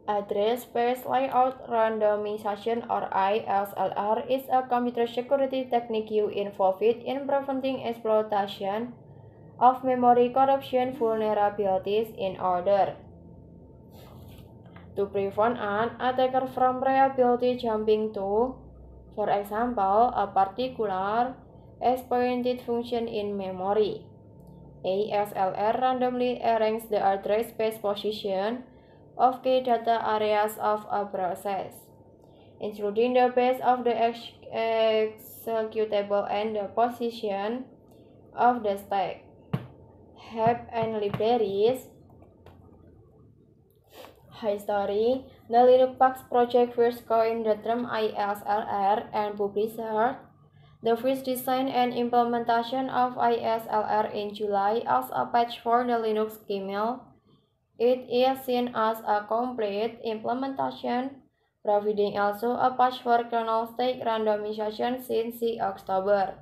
Address Space Layout Randomization or ISLR is a computer security technique involved in preventing exploitation of memory corruption vulnerabilities in order to prevent an attacker from reliability jumping to, for example, a particular exploited function in memory. ASLR randomly arranges the address space position of key data areas of a process, including the base of the executable and the position of the stack, heap, and libraries. History. The Linux project first coined the term ISLR and published the first design and implementation of ISLR in July as a patch for the Linux kernel. It is seen as a complete implementation, providing also a patch for kernel stack randomization since October.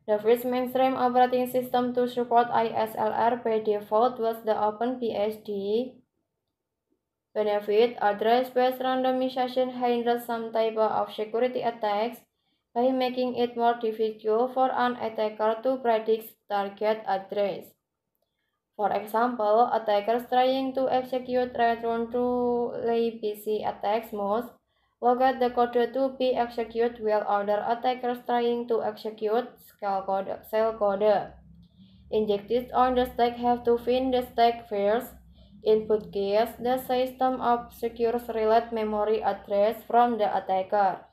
The first mainstream operating system to support ISLR by default was the OpenBSD. Benefit: address-based randomization handles some type of security attacks by making it more difficult for an attacker to predict target address. For example, attackers trying to execute return to libc attacks must locate the code to be executed, while other attackers trying to execute shell code injected on the stack have to find the stack first. In both cases, the system obscures relate memory address from the attacker.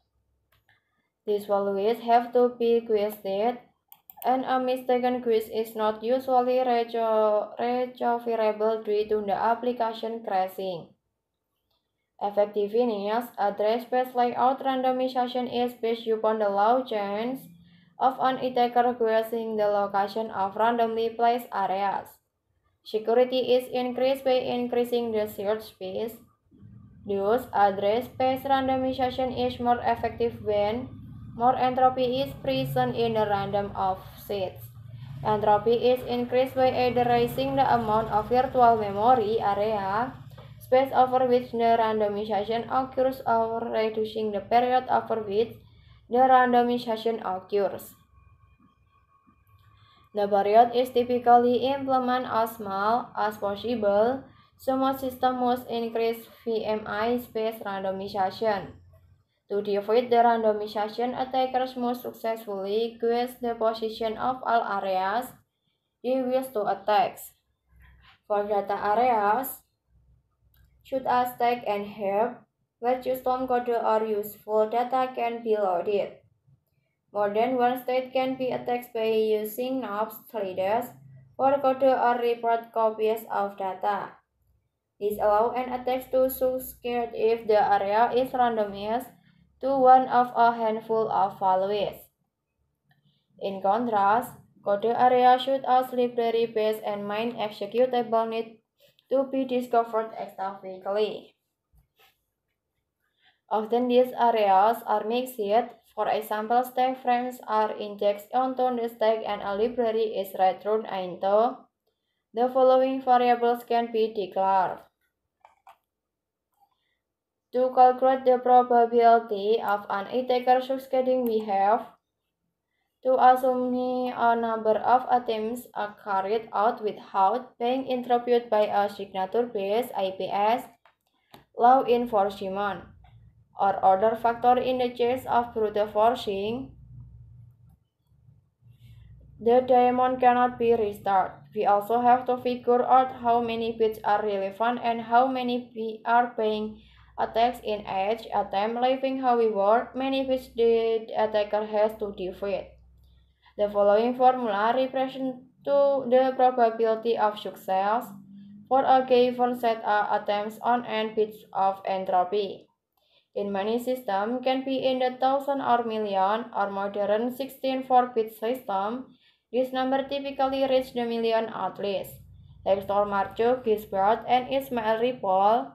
These values have to be guessed, and a mistaken guess is not usually recoverable due to the application crashing. Effectiveness: address-based layout randomization is based upon the low chance of an attacker guessing the location of randomly placed areas. Security is increased by increasing the search space. Thus, address-based randomization is more effective when more entropy is present in the random offsets. Entropy is increased by either raising the amount of virtual memory area space over which the randomization occurs or reducing the period over which the randomization occurs. The period is typically implemented as small as possible, so most systems must increase VMI space randomization. To defeat the randomization, attackers must successfully guess the position of all areas they wish to attack. For data areas, should a stack and heap, where custom code or useful data can be loaded. More than one state can be attacked by using knobs, threads, for code or report copies of data. This allows an attacker to succeed if the area is randomized to one of a handful of values. In contrast, code area should as library-based and main executable need to be discovered actively. Often these areas are mixed. For example, stack frames are injected onto the stack and a library is returned into. The following variables can be declared. To calculate the probability of an attacker succeeding, we have to assume a number of attempts are carried out without being interrupted by a signature-based IPS law enforcement or other factor. In the case of brute forcing, the daemon cannot be restarted. We also have to figure out how many bits are relevant and how many are being attacked in each attempt, leaving however many bits the attacker has to defeat. The following formula represents the probability of success for a given set of attempts on n bits of entropy. In many systems, can be in the thousand or million, or modern 64-bit system. This number typically reaches the million at least. Hector Marchuk, Gisbert, and Ismail Ripoll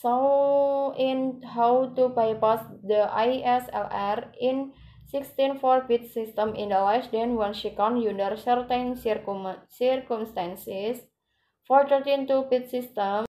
show in how to bypass the ISLR in 64-bit system in less than 1 second under certain circumstances. For 32-bit system,